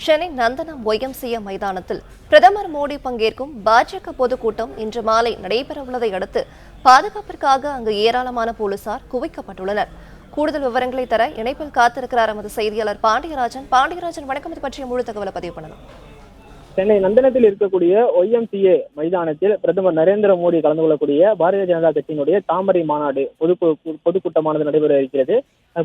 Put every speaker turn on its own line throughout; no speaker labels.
சென்னை நந்தனம் YMCA மைதானத்தில் பிரதமர் மோடி பங்கேற்கும் பாஜக பொதுக்கூட்டம் இன்று மாலை நடைபெறவுள்ளதை அடுத்து பாதுகாப்பிற்காக அங்கு ஏராளமான போலீசார் குவிக்கப்பட்டுள்ளனர். கூடுதல் விவரங்களை தர இணைப்பில் காத்திருக்கிறார் எமது செய்தியாளர் பாண்டியராஜன். வணக்கம். இது பற்றிய முழு தகவலை பதிவு பண்ணலாம்.
சென்னை நந்தனத்தில் இருக்கக்கூடிய ஒய்எம்சிஏ மைதானத்தில் பிரதமர் நரேந்திர மோடி கலந்து கொள்ளக்கூடிய பாரதிய ஜனதா கட்சியினுடைய தாமரை மாநாடு பொதுக்கூட்டமானது நடைபெற இருக்கிறது.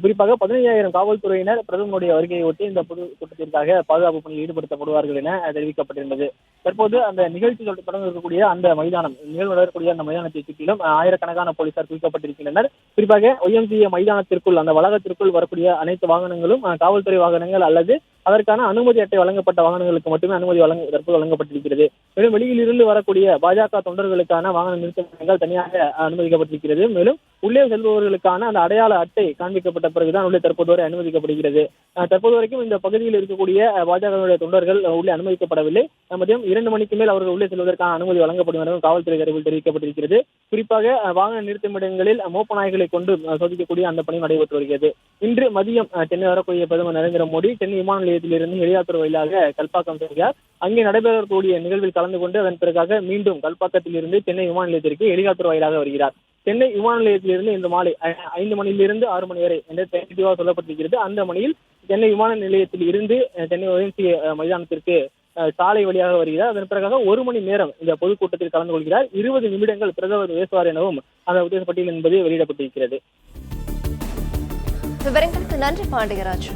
குறிப்பாக 15,000 காவல்துறையினர் பிரதமருடைய வருகையை ஒட்டி இந்த பொதுக்கூட்டத்திற்காக பாதுகாப்பு பணியில் ஈடுபடுத்தப்படுவார்கள் என தெரிவிக்கப்பட்டிருந்தது. தற்போது அந்த நிகழ்ச்சி தொடங்க இருக்கக்கூடிய அந்த மைதானம் நிகழ்வு நடக்கக்கூடிய அந்த மைதானத்தை சுற்றிலும் ஆயிரக்கணக்கான போலீசார் குவிக்கப்பட்டிருக்கின்றனர். குறிப்பாக ஒய்எம்சிஏ மைதானத்திற்குள் அந்த வளாகத்திற்குள் வரக்கூடிய அனைத்து வாகனங்களும் காவல்துறை வாகனங்கள் அல்லது அதற்கான அனுமதி அட்டை வழங்கப்பட்ட வாகனங்களுக்கு மட்டுமே அனுமதி தற்போது வழங்கப்பட்டிருக்கிறது. மேலும் வெளியில் இருந்து வரக்கூடிய பாஜக தொண்டர்களுக்கான வாகன நிறுத்தங்கள் தனியாக அனுமதிக்கப்பட்டிருக்கிறது. மேலும் உள்ளே செல்பவர்களுக்கான அந்த அடையாள அட்டை காண்பிக்கப்பட்ட பிறகுதான் உள்ளே தற்போது வரை அனுமதிக்கப்படுகிறது. தற்போது வரைக்கும் இந்த பகுதியில் இருக்கக்கூடிய பாஜக தொண்டர்கள் உள்ளே அனுமதிக்கப்படவில்லை. மதியம் 2 மணிக்கு மேல் அவர்கள் உள்ளே செல்வதற்கான அனுமதி வழங்கப்படும் எனவும் காவல்துறை தரப்பில் தெரிவிக்கப்பட்டிருக்கிறது. குறிப்பாக வாகன நிறுத்துமிடங்களில் மோப்ப நாய்களை கொண்டு சோதிக்கக்கூடிய அந்த பணி நடைபெற்று வருகிறது. இன்று மதியம் சென்னை வரக்கூடிய பிரதமர் நரேந்திர மோடி சென்னை விமான நிலையத்திலிருந்து ஹெலிகாப்டர் வாயிலாக கல்பாக்கம் செல்கிறார். அங்கே நடைபெறக்கூடிய நிகழ்வில் கலந்து கொண்டு அதன் பிறகாக மீண்டும் கல்பாக்கத்தில் இருந்து சென்னை விமான நிலையத்திற்கு ஹெலிகாப்டர் வாயிலாக வருகிறார். சென்னை விமான நிலையத்திலிருந்து இந்த மாலை 5 மணியிலிருந்து 6 மணி வரை என்று தெளிவாக சொல்லப்பட்டிருக்கிறது. அந்த மணியில் சென்னை விமான நிலையத்தில் இருந்து சென்னை ஒய்எம்சிஏ மைதானத்திற்கு சாலை வழியாக வருகிறார். அதன் பிறகாக 1 மணி நேரம் இந்த பொதுக்கூட்டத்தில் கலந்து கொள்கிறார். 20 நிமிடங்கள் பிரதமர் பேசுவார் எனவும் அந்த உத்தேச பட்டியல் என்பது வெளியிடப்பட்டிருக்கிறது.
விவரங்களுக்கு நன்றி பாண்டியராஜ்.